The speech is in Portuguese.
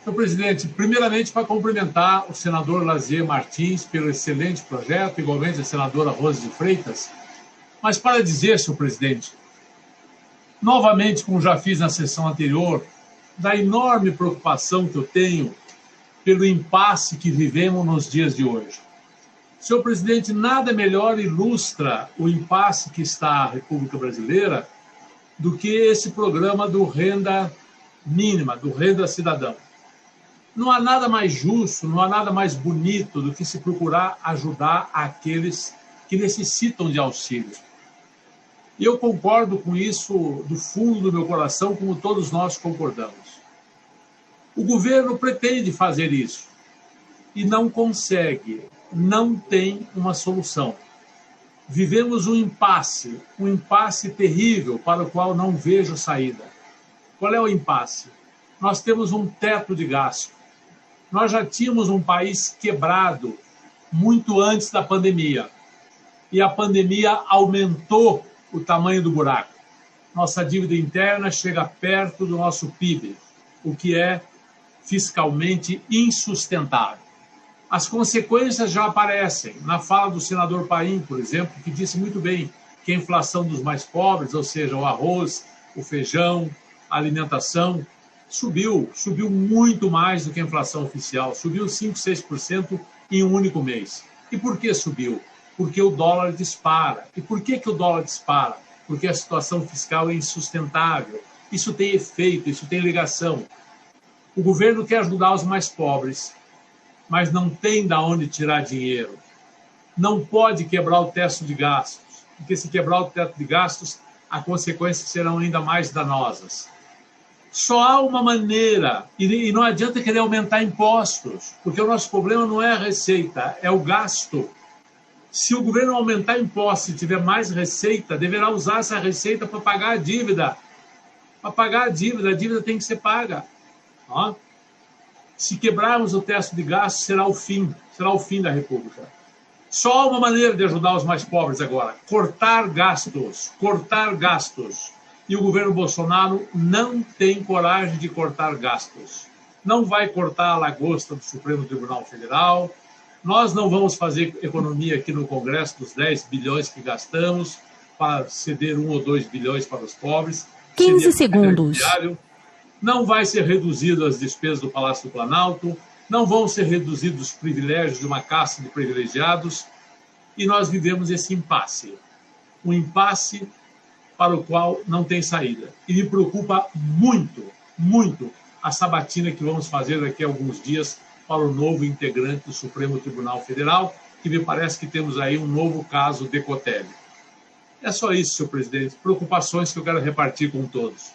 Senhor presidente, primeiramente para cumprimentar o senador Lazier Martins pelo excelente projeto, igualmente a senadora Rose de Freitas, mas para dizer, senhor presidente, novamente, como já fiz na sessão anterior, da enorme preocupação que eu tenho pelo impasse que vivemos nos dias de hoje. Senhor presidente, nada melhor ilustra o impasse que está a República Brasileira do que esse programa do renda mínima, do renda cidadão. Não há nada mais justo, não há nada mais bonito do que se procurar ajudar aqueles que necessitam de auxílio. E eu concordo com isso do fundo do meu coração, como todos nós concordamos. O governo pretende fazer isso e não consegue, não tem uma solução. Vivemos um impasse terrível para o qual não vejo saída. Qual é o impasse? Nós temos um teto de gasto. Nós já tínhamos um país quebrado muito antes da pandemia. E a pandemia aumentou o tamanho do buraco. Nossa dívida interna chega perto do nosso PIB, o que é fiscalmente insustentável. As consequências já aparecem. Na fala do senador Paim, por exemplo, que disse muito bem que a inflação dos mais pobres, ou seja, o arroz, o feijão, a alimentação, subiu muito mais do que a inflação oficial, subiu 5%, 6% em um único mês. E por que subiu? Porque o dólar dispara. E por que o dólar dispara? Porque a situação fiscal é insustentável. Isso tem efeito, isso tem ligação. O governo quer ajudar os mais pobres, mas não tem de onde tirar dinheiro. Não pode quebrar o teto de gastos, porque se quebrar o teto de gastos, as consequências serão ainda mais danosas. Só há uma maneira, e não adianta querer aumentar impostos, porque o nosso problema não é a receita, é o gasto. Se o governo aumentar impostos e tiver mais receita, deverá usar essa receita para pagar a dívida. Para pagar a dívida tem que ser paga. Ó. Se quebrarmos o teto de gastos, será o fim da República. Só há uma maneira de ajudar os mais pobres agora: cortar gastos. E o governo Bolsonaro não tem coragem de cortar gastos. Não vai cortar a lagosta do Supremo Tribunal Federal. Nós não vamos fazer economia aqui no Congresso dos 10 bilhões que gastamos para ceder 1 ou 2 bilhões para os pobres. 15 segundos. Não vai ser reduzido as despesas do Palácio do Planalto. Não vão ser reduzidos os privilégios de uma casta de privilegiados. E nós vivemos esse impasse. Um impasse para o qual não tem saída. E me preocupa muito, muito a sabatina que vamos fazer daqui a alguns dias para o novo integrante do Supremo Tribunal Federal, que me parece que temos aí um novo caso Decotelli. É só isso, senhor presidente. Preocupações que eu quero repartir com todos.